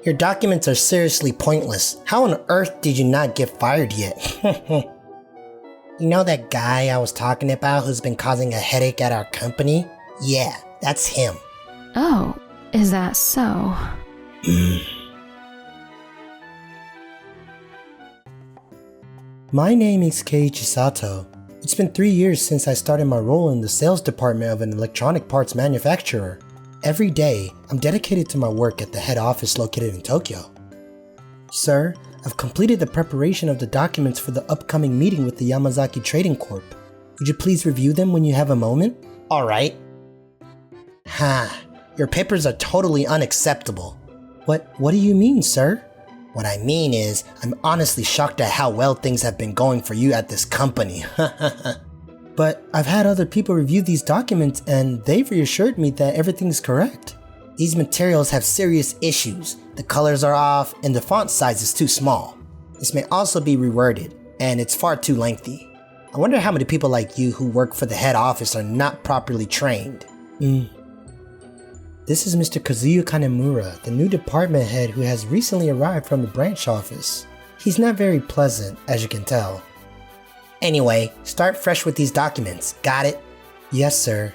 Your documents are seriously pointless. How on earth did you not get fired yet? You know that guy I was talking about who's been causing a headache at our company? Yeah, that's him. Oh, is that so? My name is Keiichi Sato. It's been 3 years since I started my role in the sales department of an electronic parts manufacturer. Every day, I'm dedicated to my work at the head office located in Tokyo. Sir, I've completed the preparation of the documents for the upcoming meeting with the Yamazaki Trading Corp. Would you please review them when you have a moment? Alright. Your papers are totally unacceptable. What do you mean, sir? What I mean is, I'm honestly shocked at how well things have been going for you at this company. But I've had other people review these documents and they've reassured me that everything's correct. These materials have serious issues. The colors are off and the font size is too small. This may also be reworded, and it's far too lengthy. I wonder how many people like you who work for the head office are not properly trained. This is Mr. Kazuya Kanemura, the new department head who has recently arrived from the branch office. He's not very pleasant, as you can tell. Anyway, start fresh with these documents, got it? Yes, sir.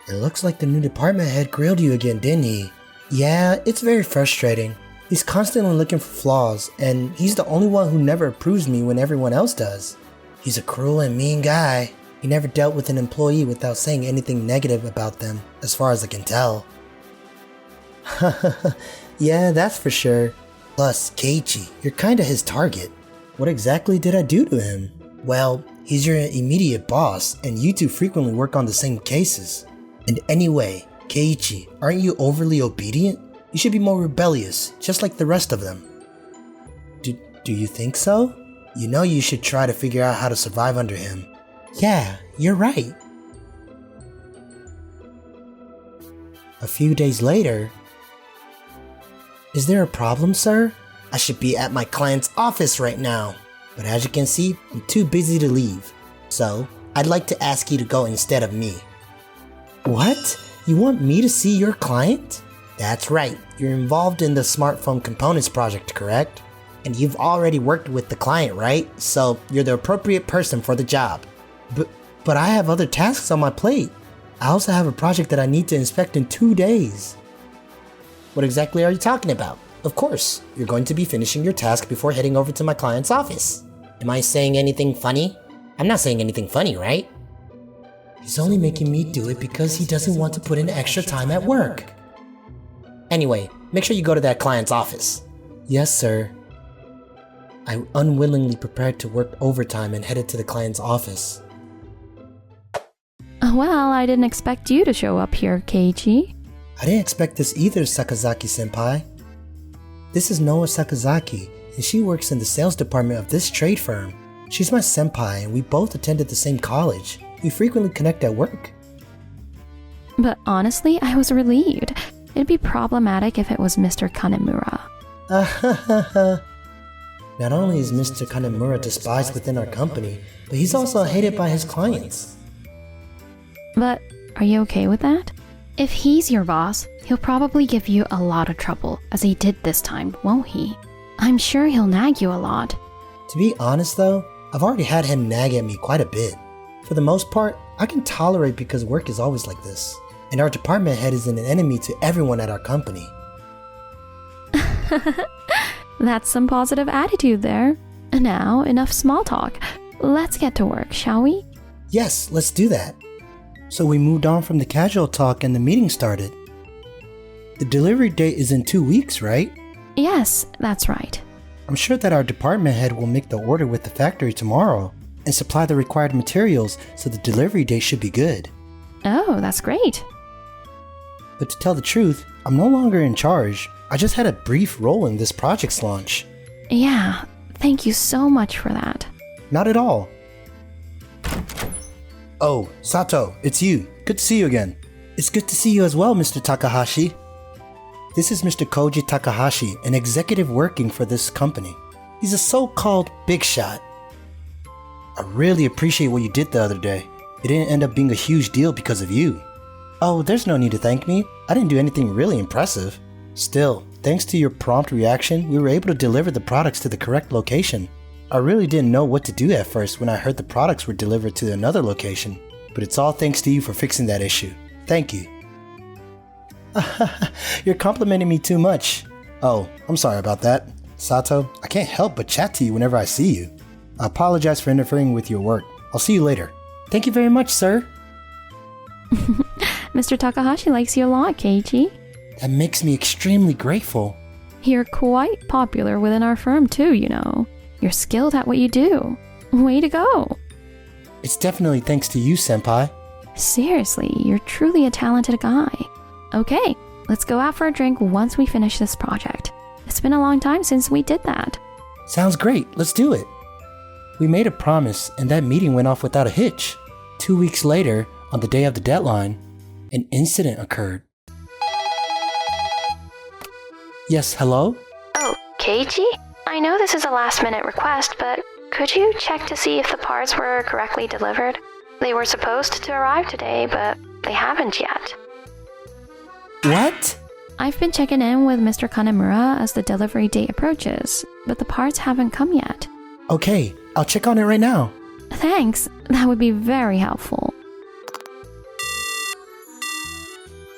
It looks like the new department head grilled you again, didn't he? Yeah, it's very frustrating. He's constantly looking for flaws, and he's the only one who never approves me when everyone else does. He's a cruel and mean guy. He never dealt with an employee without saying anything negative about them, as far as I can tell. Yeah, that's for sure. Plus, Keiichi, you're kinda his target. What exactly did I do to him? Well, he's your immediate boss, and you two frequently work on the same cases. And anyway, Keiichi, aren't you overly obedient? You should be more rebellious, just like the rest of them. Do you think so? You know you should try to figure out how to survive under him. Yeah, you're right. A few days later... Is there a problem, sir? I should be at my client's office right now, but as you can see, I'm too busy to leave. So, I'd like to ask you to go instead of me. What? You want me to see your client? That's right, you're involved in the smartphone components project, correct? And you've already worked with the client, right? So, you're the appropriate person for the job. But I have other tasks on my plate. I also have a project that I need to inspect in 2 days. What exactly are you talking about? Of course, you're going to be finishing your task before heading over to my client's office. Am I saying anything funny? I'm not saying anything funny, right? He's only making me do it because he doesn't want to put in extra time at work. Anyway, make sure you go to that client's office. Yes, sir. I unwillingly prepared to work overtime and headed to the client's office. Well, I didn't expect you to show up here, Keiichi. I didn't expect this either, Sakazaki-senpai. This is Noa Sakazaki, and she works in the sales department of this trade firm. She's my senpai, and we both attended the same college. We frequently connect at work. But honestly, I was relieved. It'd be problematic if it was Mr. Kanemura. Not only is Mr. Kanemura despised within our company, but he's also hated by his clients. But are you okay with that? If he's your boss, he'll probably give you a lot of trouble, as he did this time, won't he? I'm sure he'll nag you a lot. To be honest though, I've already had him nag at me quite a bit. For the most part, I can tolerate because work is always like this, and our department head is an enemy to everyone at our company. That's some positive attitude there. Now, enough small talk. Let's get to work, shall we? Yes, let's do that. So we moved on from the casual talk and the meeting started. The delivery date is in 2 weeks, right? Yes, that's right. I'm sure that our department head will make the order with the factory tomorrow and supply the required materials, so the delivery date should be good. Oh, that's great. But to tell the truth, I'm no longer in charge. I just had a brief role in this project's launch. Yeah, thank you so much for that. Not at all. Oh, Sato, it's you. Good to see you again. It's good to see you as well, Mr. Takahashi. This is Mr. Koji Takahashi, an executive working for this company. He's a so-called big shot. I really appreciate what you did the other day. It didn't end up being a huge deal because of you. Oh, there's no need to thank me. I didn't do anything really impressive. Still, thanks to your prompt reaction, we were able to deliver the products to the correct location. I really didn't know what to do at first when I heard the products were delivered to another location, but it's all thanks to you for fixing that issue. Thank you. You're complimenting me too much. Oh, I'm sorry about that. Sato, I can't help but chat to you whenever I see you. I apologize for interfering with your work. I'll see you later. Thank you very much, sir. Mr. Takahashi likes you a lot, Keiichi. That makes me extremely grateful. You're quite popular within our firm too, you know. You're skilled at what you do. Way to go. It's definitely thanks to you, senpai. Seriously, you're truly a talented guy. Okay, let's go out for a drink once we finish this project. It's been a long time since we did that. Sounds great, let's do it. We made a promise and that meeting went off without a hitch. 2 weeks later, on the day of the deadline, an incident occurred. Yes, hello? Oh, Keiichi? I know this is a last-minute request, but could you check to see if the parts were correctly delivered? They were supposed to arrive today, but they haven't yet. What? I've been checking in with Mr. Kanemura as the delivery date approaches, but the parts haven't come yet. Okay, I'll check on it right now. Thanks, that would be very helpful.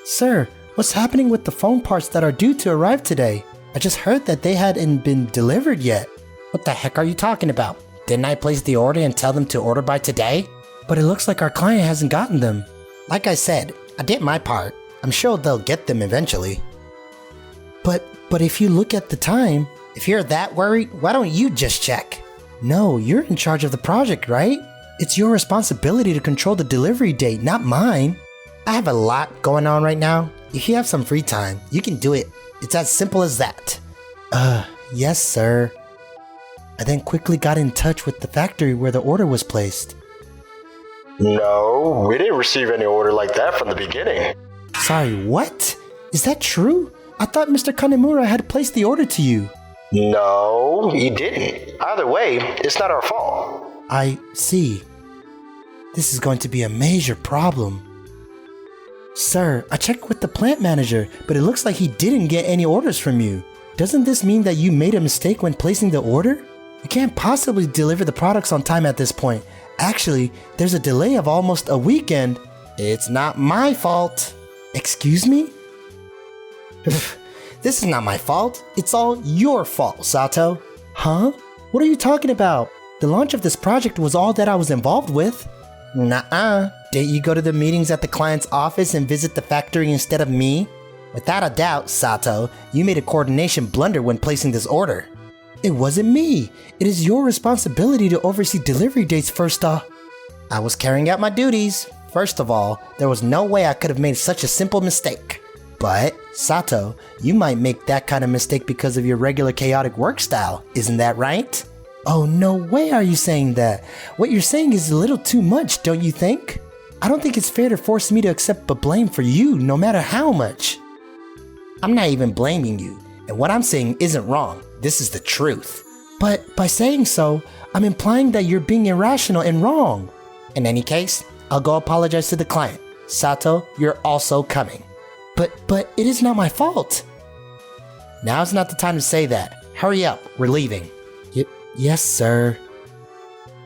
Sir, what's happening with the phone parts that are due to arrive today? I just heard that they hadn't been delivered yet. What the heck are you talking about? Didn't I place the order and tell them to order by today? But it looks like our client hasn't gotten them. Like I said, I did my part. I'm sure they'll get them eventually. But if you look at the time, if you're that worried, why don't you just check? No, you're in charge of the project, right? It's your responsibility to control the delivery date, not mine. I have a lot going on right now. If you have some free time, you can do it. It's as simple as that. Yes, sir. I then quickly got in touch with the factory where the order was placed. No, we didn't receive any order like that from the beginning. Sorry, what? Is that true? I thought Mr. Kanemura had placed the order to you. No, he didn't. Either way, it's not our fault. I see. This is going to be a major problem. Sir, I checked with the plant manager, but it looks like he didn't get any orders from you. Doesn't this mean that you made a mistake when placing the order? You can't possibly deliver the products on time at this point. Actually, there's a delay of almost a weekend. It's not my fault. Excuse me? This is not my fault. It's all your fault, Sato. Huh? What are you talking about? The launch of this project was all that I was involved with. Nuh-uh. Didn't you go to the meetings at the client's office and visit the factory instead of me? Without a doubt, Sato, you made a coordination blunder when placing this order. It wasn't me. It is your responsibility to oversee delivery dates first off. I was carrying out my duties. First of all, there was no way I could have made such a simple mistake. But, Sato, you might make that kind of mistake because of your regular chaotic work style, isn't that right? Oh, no way are you saying that. What you're saying is a little too much, don't you think? I don't think it's fair to force me to accept the blame for you, no matter how much. I'm not even blaming you, and what I'm saying isn't wrong. This is the truth. But by saying so, I'm implying that you're being irrational and wrong. In any case, I'll go apologize to the client. Sato, you're also coming. But it is not my fault. Now's not the time to say that. Hurry up, we're leaving. Yes, sir.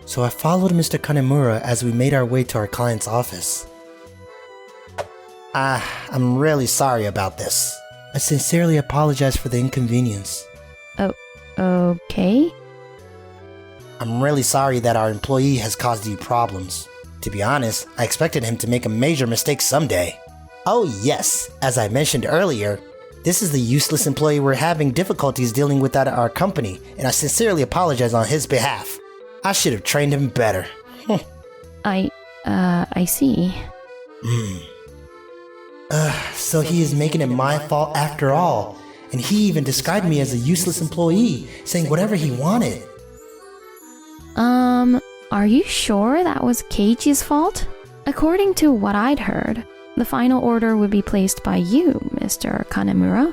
So I followed Mr. Kanemura as we made our way to our client's office. I'm really sorry about this. I sincerely apologize for the inconvenience. Oh, okay. I'm really sorry that our employee has caused you problems. To be honest, I expected him to make a major mistake someday. Oh yes, as I mentioned earlier, this is the useless employee we're having difficulties dealing with at our company, and I sincerely apologize on his behalf. I should have trained him better. I see. So he is making it my fault after all, and he even described me as a useless employee, saying whatever he wanted. Are you sure that was Keiichi's fault? According to what I'd heard, the final order would be placed by you, Mr. Kanemura.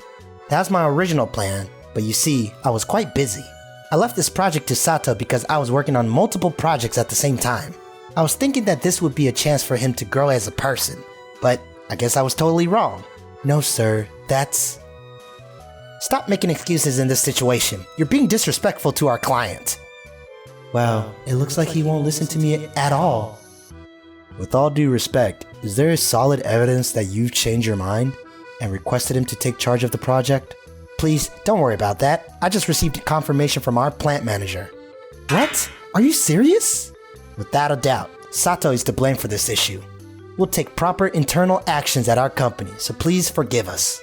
That was my original plan, but you see, I was quite busy. I left this project to Sato because I was working on multiple projects at the same time. I was thinking that this would be a chance for him to grow as a person, but I guess I was totally wrong. No, sir, that's... Stop making excuses in this situation. You're being disrespectful to our client. Wow, it looks like he won't listen to me at all. With all due respect, is there solid evidence that you've changed your mind and requested him to take charge of the project? Please, don't worry about that. I just received confirmation from our plant manager. What? Are you serious? Without a doubt, Sato is to blame for this issue. We'll take proper internal actions at our company, so please forgive us.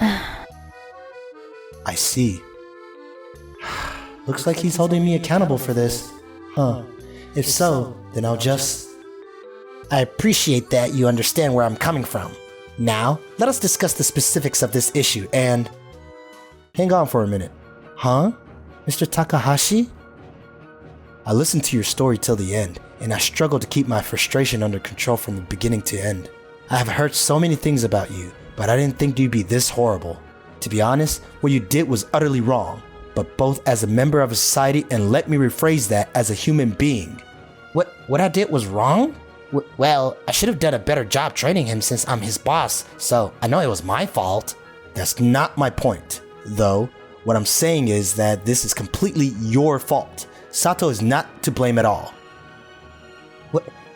I see. Looks like he's holding me accountable for this. Huh. If so, then I appreciate that you understand where I'm coming from. Now, let us discuss the specifics of this issue and... Hang on for a minute. Huh? Mr. Takahashi? I listened to your story till the end, and I struggled to keep my frustration under control from the beginning to end. I have heard so many things about you, but I didn't think you'd be this horrible. To be honest, what you did was utterly wrong, but both as a member of a society and let me rephrase that as a human being. What I did was wrong? Well, I should have done a better job training him since I'm his boss, so I know it was my fault. That's not my point, though. What I'm saying is that this is completely your fault. Sato is not to blame at all.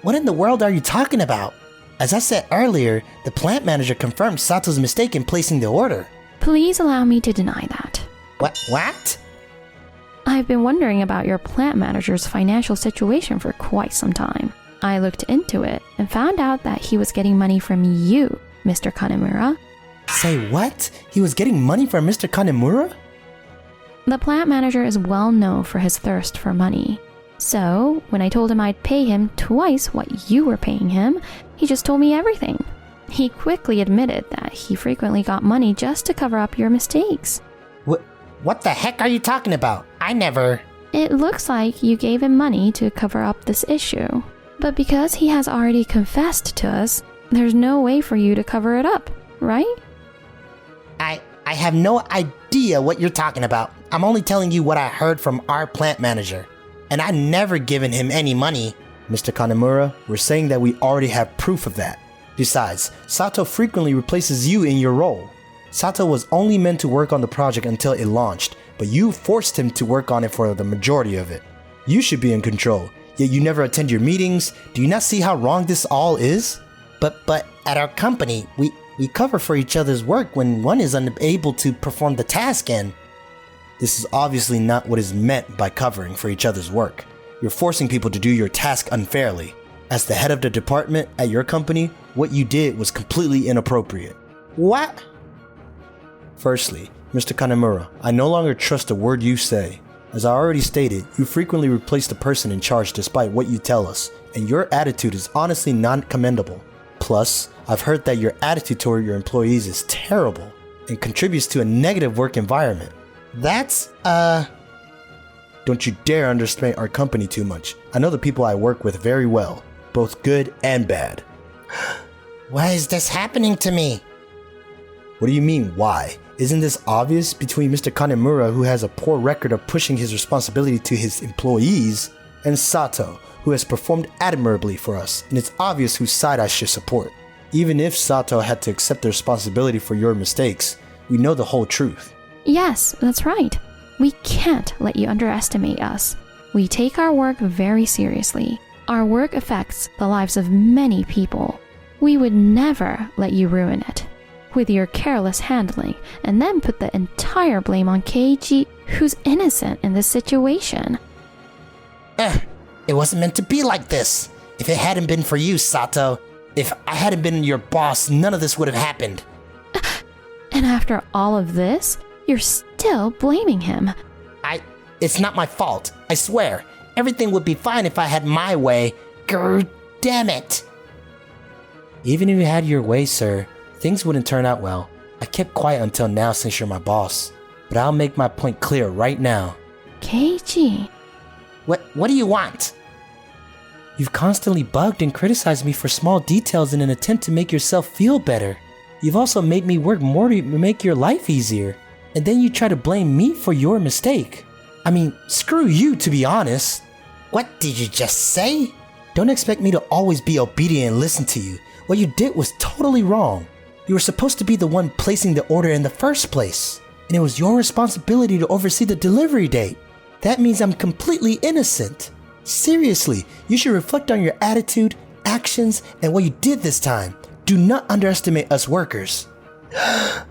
What in the world are you talking about? As I said earlier, the plant manager confirmed Sato's mistake in placing the order. Please allow me to deny that. What? I've been wondering about your plant manager's financial situation for quite some time. I looked into it and found out that he was getting money from you, Mr. Kanemura. Say what? He was getting money from Mr. Kanemura? The plant manager is well known for his thirst for money. So, when I told him I'd pay him twice what you were paying him, he just told me everything. He quickly admitted that he frequently got money just to cover up your mistakes. What the heck are you talking about? I never... It looks like you gave him money to cover up this issue. But because he has already confessed to us, there's no way for you to cover it up, right? I have no idea what you're talking about. I'm only telling you what I heard from our plant manager. And I never given him any money. Mr. Kanemura, we're saying that we already have proof of that. Besides, Sato frequently replaces you in your role. Sato was only meant to work on the project until it launched, but you forced him to work on it for the majority of it. You should be in control, yet you never attend your meetings. Do you not see how wrong this all is? But at our company, we cover for each other's work when one is unable to perform the task, and this is obviously not what is meant by covering for each other's work. You're forcing people to do your task unfairly. As the head of the department at your company, what you did was completely inappropriate. What? Firstly, Mr. Kanemura, I no longer trust a word you say. As I already stated, you frequently replace the person in charge despite what you tell us, and your attitude is honestly not commendable. Plus, I've heard that your attitude toward your employees is terrible and contributes to a negative work environment. That's, Don't you dare underestimate our company too much. I know the people I work with very well, both good and bad. Why is this happening to me? What do you mean, why? Isn't this obvious between Mr. Kanemura, who has a poor record of pushing his responsibility to his employees, and Sato, who has performed admirably for us, and it's obvious whose side I should support. Even if Sato had to accept the responsibility for your mistakes, we know the whole truth. Yes, that's right. We can't let you underestimate us. We take our work very seriously. Our work affects the lives of many people. We would never let you ruin it with your careless handling and then put the entire blame on Keiji, who's innocent in this situation. It wasn't meant to be like this. If it hadn't been for you, Sato, if I hadn't been your boss, none of this would have happened. And after all of this, you're still blaming him. It's not my fault, I swear. Everything would be fine if I had my way. Grr, damn it. Even if you had your way, sir, things wouldn't turn out well. I kept quiet until now since you're my boss. But I'll make my point clear right now. Keiji. What do you want? You've constantly bugged and criticized me for small details in an attempt to make yourself feel better. You've also made me work more to make your life easier. And then you try to blame me for your mistake. I mean, screw you, to be honest. What did you just say? Don't expect me to always be obedient and listen to you. What you did was totally wrong. You were supposed to be the one placing the order in the first place. and it was your responsibility to oversee the delivery date. That means I'm completely innocent. Seriously, you should reflect on your attitude, actions, and what you did this time. Do not underestimate us workers. Ha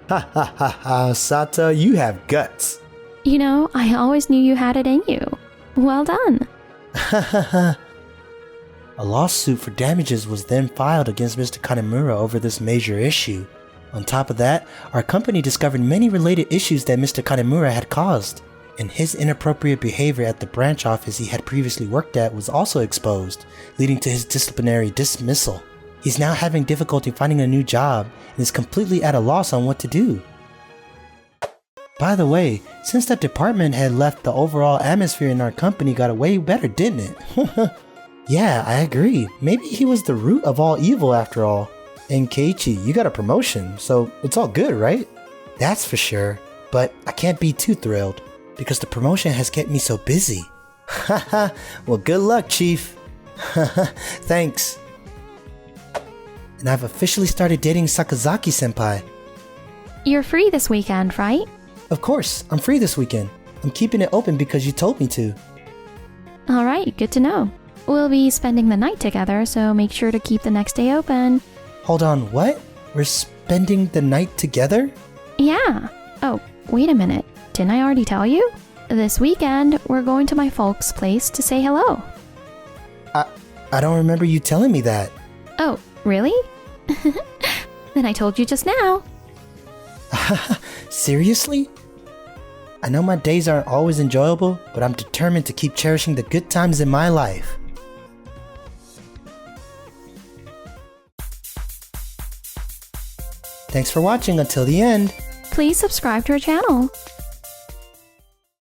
ha ha ha, Sata, you have guts. You know, I always knew you had it in you. Well done. A lawsuit for damages was then filed against Mr. Kanemura over this major issue. On top of that, our company discovered many related issues that Mr. Kanemura had caused, and his inappropriate behavior at the branch office he had previously worked at was also exposed, leading to his disciplinary dismissal. He's now having difficulty finding a new job and is completely at a loss on what to do. By the way, since that department had left, the overall atmosphere in our company got way better, didn't it? Yeah, I agree. Maybe he was the root of all evil after all. And Keiichi, you got a promotion, so it's all good, right? That's for sure, but I can't be too thrilled, because the promotion has kept me so busy. Haha, well good luck, Chief. Thanks. And I've officially started dating Sakazaki-senpai. You're free this weekend, right? Of course, I'm free this weekend. I'm keeping it open because you told me to. Alright, good to know. We'll be spending the night together, so make sure to keep the next day open. Hold on, what? We're spending the night together? Yeah. Oh, wait a minute. Didn't I already tell you? This weekend, we're going to my folks' place to say hello. I don't remember you telling me that. Oh, really? Then I told you just now. Seriously? I know my days aren't always enjoyable, but I'm determined to keep cherishing the good times in my life. Thanks for watching until the end. Please subscribe to our channel.